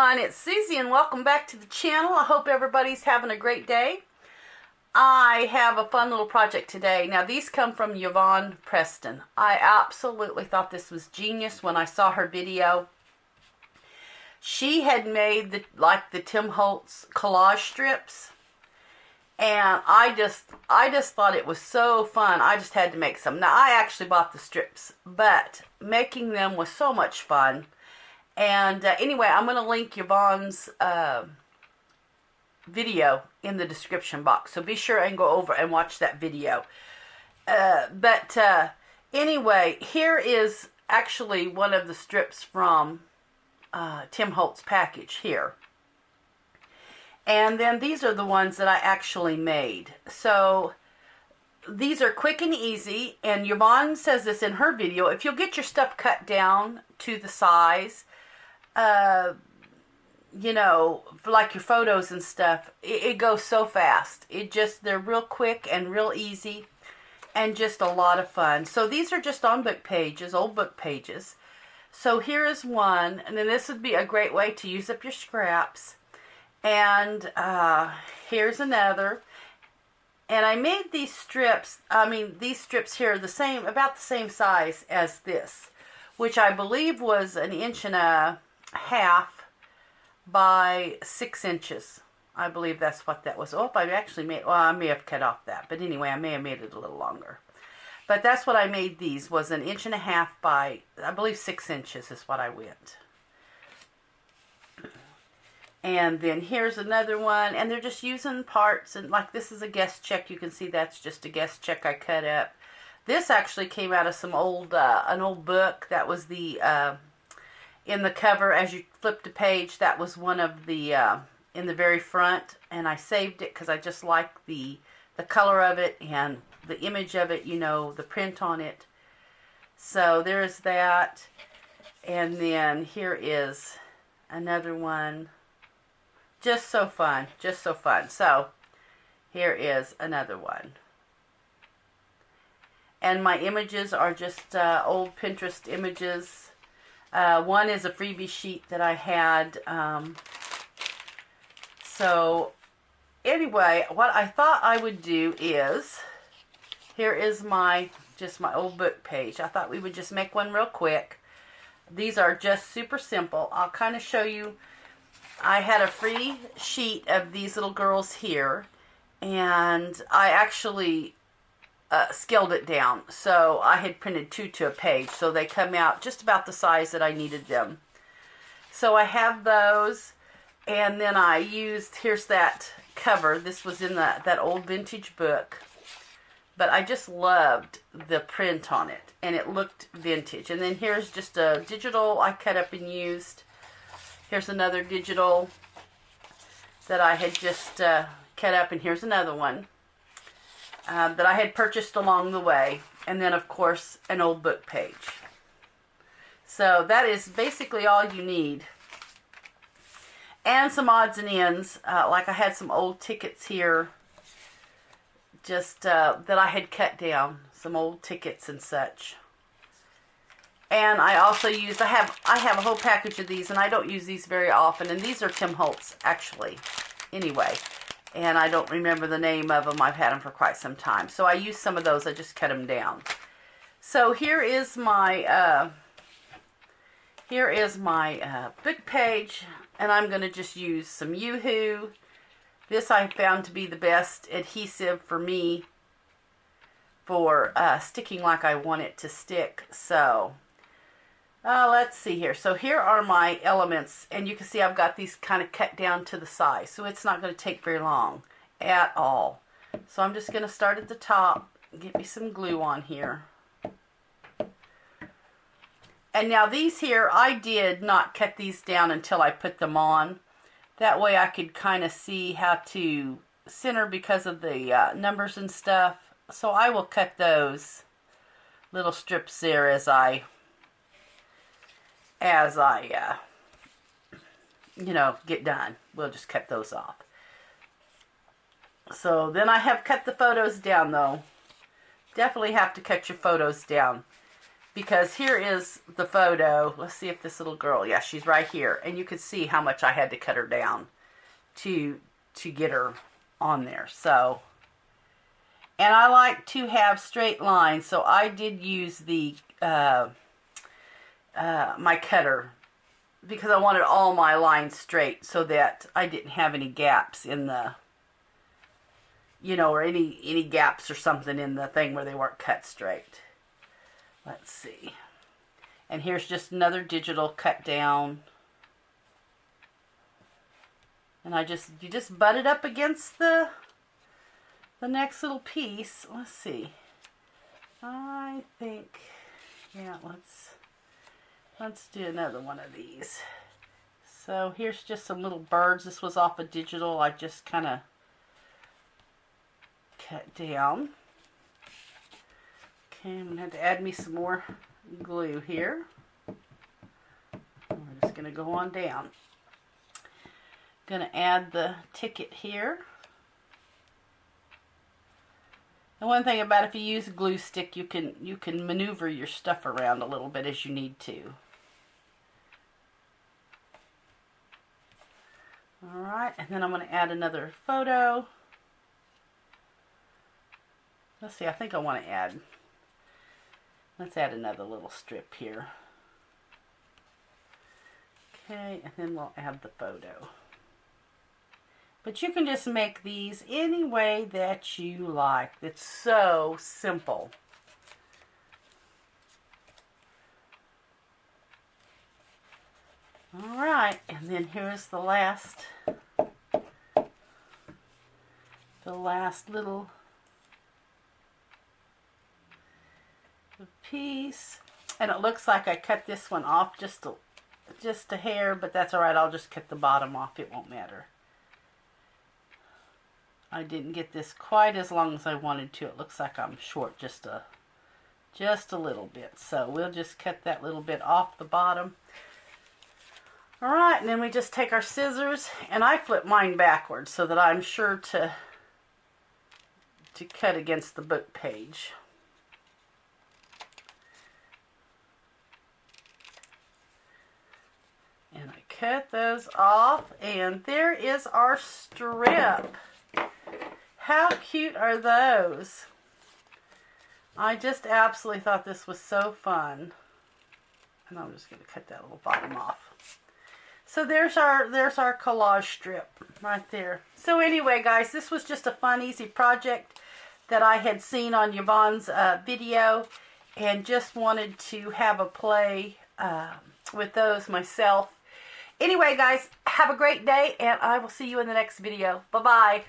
everyone, it's Susie and welcome back to the channel. I hope everybody's having a great day. I have a fun little project today. Now these come from Yvonne Preston. I absolutely thought this was genius when I saw her video. She had made the Tim Holtz collage strips, and I just thought it was so fun. I just had to make some. Now I actually bought the strips, but making them was so much fun. And anyway, I'm going to link Yvonne's video in the description box. So be sure and go over and watch that video. Anyway, here is actually one of the strips from Tim Holtz package here. And then these are the ones that I actually made. So these are quick and easy. And Yvonne says this in her video. If you'll get your stuff cut down to the size, you know, for like your photos and stuff, it goes so fast. They're real quick and real easy and just a lot of fun. So these are just on book pages, old book pages. So here is one, and then this would be a great way to use up your scraps. And here's another. And I made these strips, these strips here are about the same size as this, which I believe was 1.5 inches by 6 inches. I believe that's what that was. Oh, I actually made, well, I may have cut off that, but anyway, I may have made it a little longer. But that's what I made these, was 1.5 inches by, I believe 6 inches is what I went. And then here's another one, and they're just using parts, and like this is a guest check. You can see that's just a guest check I cut up. This actually came out of some old, an old book. That was the, in the cover, as you flip the page, that was one of the, in the very front, and I saved it because I just like the color of it and the image of it, you know, the print on it. So there's that, and then here is another one. Just so fun, just so fun. So here is another one. And my images are just old Pinterest images. One is a freebie sheet that I had. So anyway, what I thought I would do is, here is just my old book page. I thought we would just make one real quick. These are just super simple. I'll kind of show you. I had a free sheet of these little girls here, and I actually scaled it down. So I had printed 2 to a page, so they come out just about the size that I needed them. So I have those, and then I used, here's that cover. This was in that old vintage book, but I just loved the print on it, and it looked vintage. And then here's just a digital I cut up and used. Here's another digital that I had just cut up, and here's another one that I had purchased along the way. And then, of course, an old book page. So that is basically all you need. And some odds and ends, like I had some old tickets here, just that I had cut down, some old tickets and such. And I also used, I have a whole package of these, and I don't use these very often. And these are Tim Holtz, actually, anyway. And I don't remember the name of them. I've had them for quite some time. So I used some of those. I just cut them down. So here is my book page. And I'm going to just use some Yoo-Hoo. This I found to be the best adhesive for me for sticking like I want it to stick. So let's see here. So here are my elements, and you can see I've got these kind of cut down to the size, so it's not going to take very long at all. So I'm just going to start at the top, get me some glue on here. And now these here, I did not cut these down until I put them on. That way I could kind of see how to center because of the numbers and stuff. So I will cut those little strips there as I you know, get done. We'll just cut those off. So then I have cut the photos down, though. Definitely have to cut your photos down. because here is the photo. Let's see if this little girl, yeah, she's right here. And you can see how much I had to cut her down to get her on there. So, and I like to have straight lines, so I did use the my cutter because I wanted all my lines straight so that I didn't have any gaps in the, you know, or any gaps or something in the thing where they weren't cut straight. Let's see. And here's just another digital cut down. And you just butt it up against the next little piece. Let's see. I think, yeah, let's do another one of these. So here's just some little birds. This was off of digital. I just kind of cut down. Okay, I'm going to have to add me some more glue here. We're just going to go on down. Going to add the ticket here. And one thing about if you use a glue stick, you can maneuver your stuff around a little bit as you need to. Alright, and then I'm going to add another photo. Let's see, I think I want to add, let's add another little strip here. Okay, and then we'll add the photo. But you can just make these any way that you like. It's so simple. Alright, and then here's the last little piece. And it looks like I cut this one off just a hair, but that's alright. I'll just cut the bottom off. It won't matter. I didn't get this quite as long as I wanted to. It looks like I'm short just a little bit. So we'll just cut that little bit off the bottom. Alright, and then we just take our scissors, and I flip mine backwards so that I'm sure to cut against the book page. And I cut those off, and there is our strip. How cute are those? I just absolutely thought this was so fun. And I'm just going to cut that little bottom off. So there's our collage strip right there. So anyway, guys, this was just a fun, easy project that I had seen on Yvonne's video, and just wanted to have a play with those myself. Anyway, guys, have a great day, and I will see you in the next video. Bye-bye.